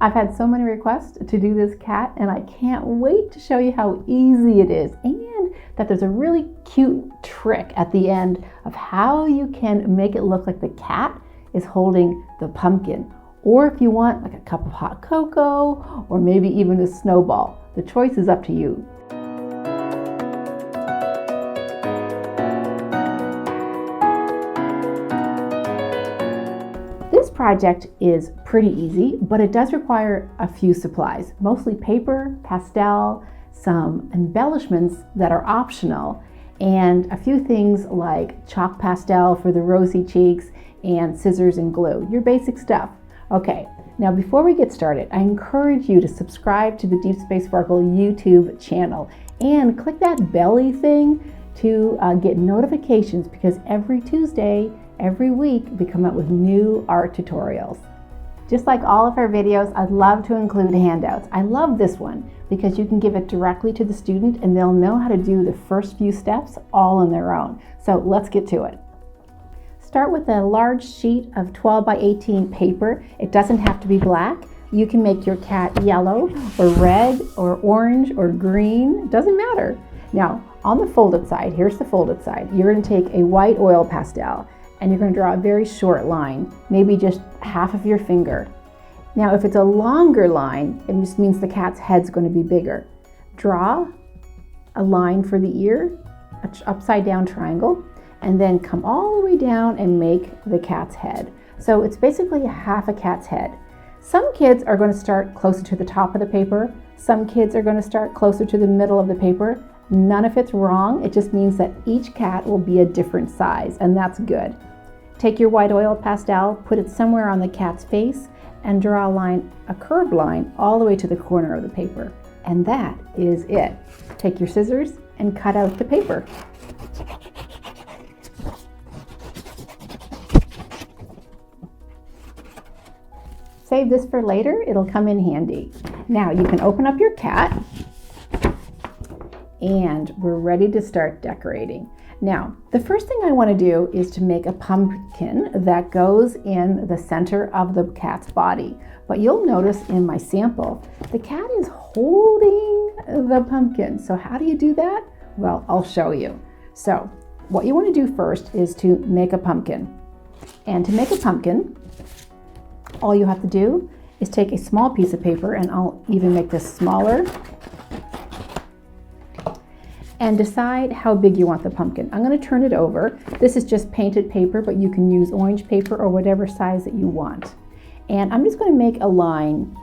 I've had so many requests to do this cat, and I can't wait to show you how easy it is, and that there's a really cute trick at the end of how you can make it look like the cat is holding the pumpkin. Or if you want like a cup of hot cocoa, or maybe even a snowball. The choice is up to you. This project is pretty easy, but it does require a few supplies, mostly paper, pastel, some embellishments that are optional, and a few things like chalk pastel for the rosy cheeks and scissors and glue, your basic stuff. Okay, now before we get started, I encourage you to subscribe to the Deep Space Sparkle YouTube channel and click that belly thing to get notifications, because every Tuesday, every week, we come out with new art tutorials. Just like all of our videos, I'd love to include handouts. I love this one because you can give it directly to the student and they'll know how to do the first few steps all on their own. So let's get to it. Start with a large sheet of 12 by 18 paper. It doesn't have to be black. You can make your cat yellow or red or orange or green, it doesn't matter. Now, on the folded side, here's the folded side, you're going to take a white oil pastel and you're going to draw a very short line, maybe just half of your finger. Now, if it's a longer line, it just means the cat's head's going to be bigger. Draw a line for the ear, an upside down triangle, and then come all the way down and make the cat's head. So it's basically half a cat's head. Some kids are going to start closer to the top of the paper. Some kids are going to start closer to the middle of the paper. None of it's wrong. It just means that each cat will be a different size, and that's good. Take your white oil pastel, put it somewhere on the cat's face, and draw a line, a curved line, all the way to the corner of the paper. And that is it. Take your scissors and cut out the paper. Save this for later, it'll come in handy. Now you can open up your cat, and we're ready to start decorating. Now, the first thing I want to do is to make a pumpkin that goes in the center of the cat's body. But you'll notice in my sample, the cat is holding the pumpkin. So how do you do that? Well, I'll show you. So what you want to do first is to make a pumpkin. And to make a pumpkin, all you have to do is take a small piece of paper, and I'll even make this smaller, and decide how big you want the pumpkin. I'm going to turn it over. This is just painted paper, but you can use orange paper or whatever size that you want. And I'm just going to make a line,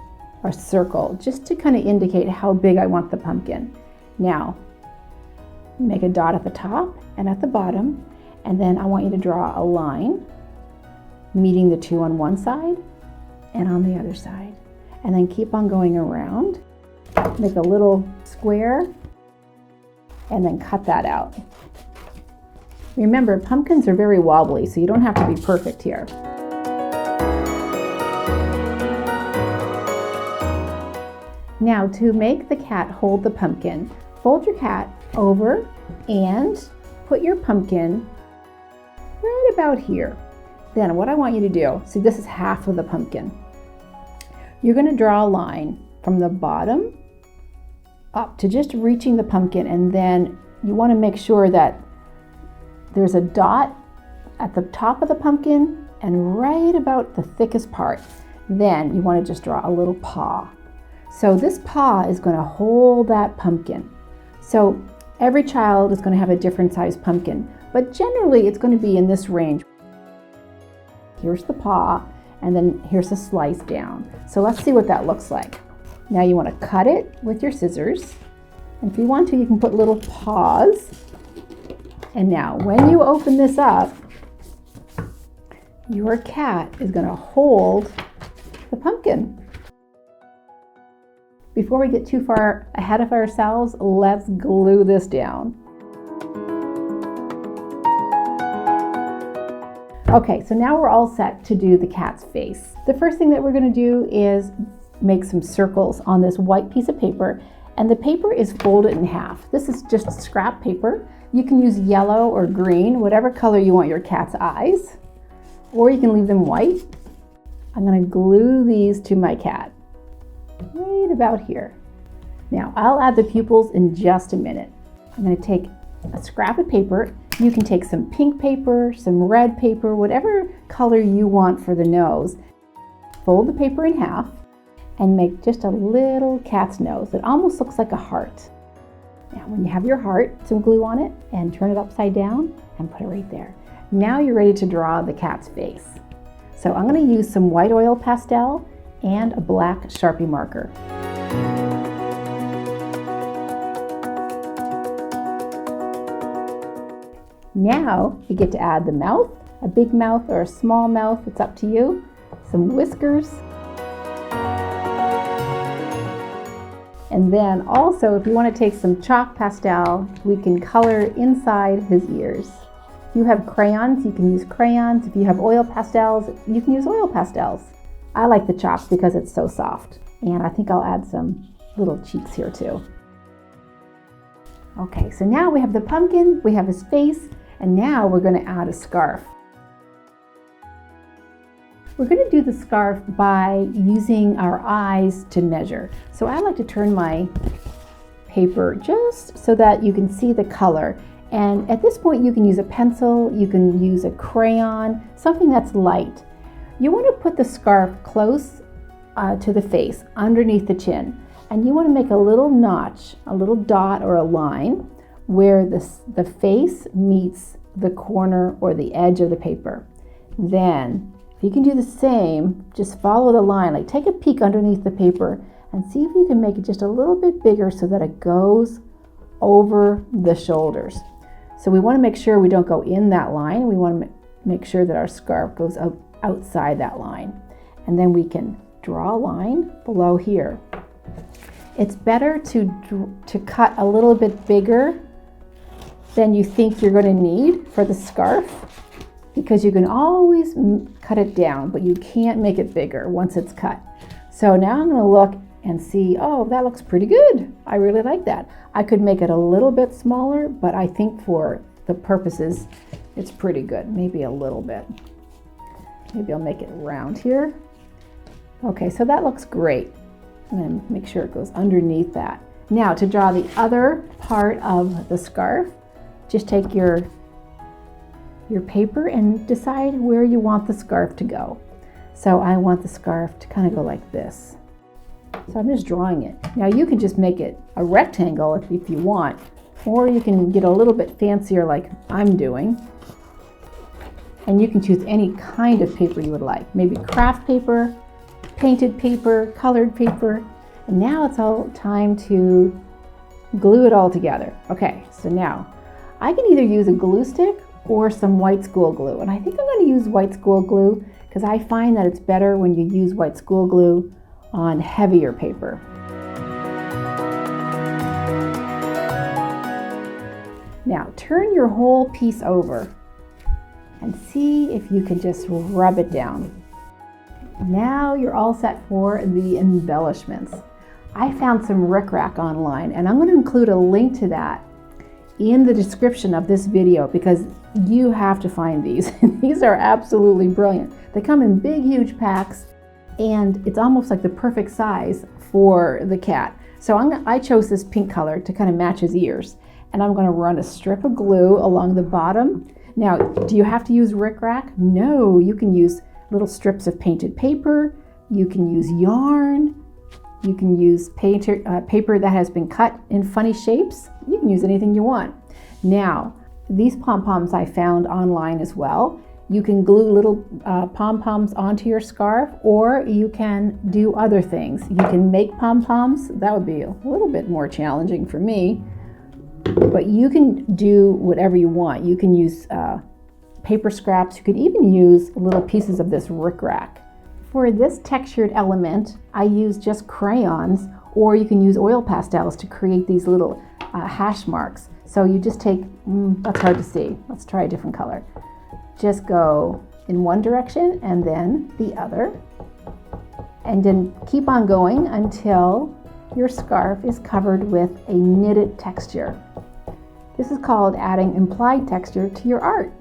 or circle, just to kind of indicate how big I want the pumpkin. Now, make a dot at the top and at the bottom, and then I want you to draw a line meeting the two on one side and on the other side. And then keep on going around. Make a little square, and then cut that out. Remember, pumpkins are very wobbly, so you don't have to be perfect here. Now, to make the cat hold the pumpkin, fold your cat over and put your pumpkin right about here. Then what I want you to do, see, this is half of the pumpkin. You're going to draw a line from the bottom up to just reaching the pumpkin, and then you want to make sure that there's a dot at the top of the pumpkin and right about the thickest part. Then you want to just draw a little paw. So this paw is going to hold that pumpkin. So every child is going to have a different size pumpkin, but generally it's going to be in this range. Here's the paw, and then here's a slice down. So let's see what that looks like. Now you want to cut it with your scissors. And if you want to, you can put little paws. And now when you open this up, your cat is going to hold the pumpkin. Before we get too far ahead of ourselves, let's glue this down. Okay, so now we're all set to do the cat's face. The first thing that we're going to do is make some circles on this white piece of paper, and the paper is folded in half. This is just scrap paper. You can use yellow or green, whatever color you want your cat's eyes, or you can leave them white. I'm going to glue these to my cat. right about here. Now I'll add the pupils in just a minute. I'm going to take a scrap of paper. You can take some pink paper, some red paper, whatever color you want for the nose. Fold the paper in half and make just a little cat's nose. It almost looks like a heart. Now when you have your heart, some glue on it and turn it upside down and put it right there. Now you're ready to draw the cat's face. So I'm going to use some white oil pastel and a black Sharpie marker. Now you get to add the mouth, a big mouth or a small mouth, it's up to you, some whiskers. And then also, if you want to take some chalk pastel, we can color inside his ears. If you have crayons, you can use crayons. If you have oil pastels, you can use oil pastels. I like the chalk because it's so soft. And I think I'll add some little cheeks here too. Okay, so now we have the pumpkin, we have his face, and now we're going to add a scarf. We're going to do the scarf by using our eyes to measure. So I like to turn my paper just so that you can see the color. And at this point you can use a pencil, you can use a crayon, something that's light. You want to put the scarf close to the face, underneath the chin. And you want to make a little notch, a little dot or a line where the face meets the corner or the edge of the paper. Then if you can do the same, just follow the line, like take a peek underneath the paper and see if you can make it just a little bit bigger so that it goes over the shoulders. So we want to make sure we don't go in that line. We want to make sure that our scarf goes outside that line. And then we can draw a line below here. It's better to cut a little bit bigger than you think you're going to need for the scarf, because you can always cut it down, but you can't make it bigger once it's cut. So now I'm going to look and see, oh, that looks pretty good. I really like that. I could make it a little bit smaller, but I think for the purposes, it's pretty good. Maybe a little bit. Maybe I'll make it round here. Okay, so that looks great. I'm going to make sure it goes underneath that. Now to draw the other part of the scarf, just take your paper and decide where you want the scarf to go. So I want the scarf to kind of go like this. So I'm just drawing it. Now you can just make it a rectangle if you want, or you can get a little bit fancier like I'm doing. And you can choose any kind of paper you would like. Maybe craft paper, painted paper, colored paper. And now it's all time to glue it all together. Okay, so now I can either use a glue stick or some white school glue. And I think I'm going to use white school glue because I find that it's better when you use white school glue on heavier paper. Now turn your whole piece over and see if you can just rub it down. Now you're all set for the embellishments. I found some rickrack online, and I'm going to include a link to that in the description of this video because you have to find these. These are absolutely brilliant. They come in big, huge packs, and it's almost like the perfect size for the cat. So I chose this pink color to kind of match his ears, and I'm going to run a strip of glue along the bottom. Now, do you have to use rickrack? No, you can use little strips of painted paper, you can use yarn, you can use paper that has been cut in funny shapes. You can use anything you want. Now, these pom-poms I found online as well. You can glue little pom-poms onto your scarf, or you can do other things. You can make pom-poms. That would be a little bit more challenging for me, but you can do whatever you want. You can use paper scraps. You could even use little pieces of this rickrack. For this textured element, I use just crayons, or you can use oil pastels to create these little hash marks. So you just take, that's hard to see. Let's try a different color. Just go in one direction and then the other, and then keep on going until your scarf is covered with a knitted texture. This is called adding implied texture to your art.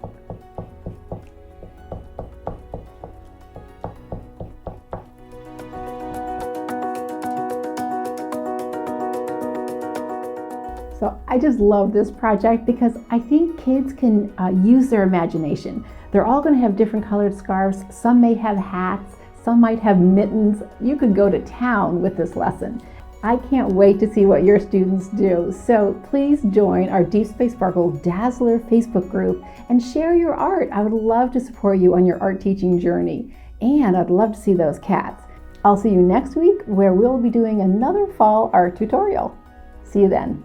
So I just love this project because I think kids can use their imagination. They're all going to have different colored scarves. Some may have hats, some might have mittens. You could go to town with this lesson. I can't wait to see what your students do. So please join our Deep Space Sparkle Dazzler Facebook group and share your art. I would love to support you on your art teaching journey. And I'd love to see those cats. I'll see you next week where we'll be doing another fall art tutorial. See you then.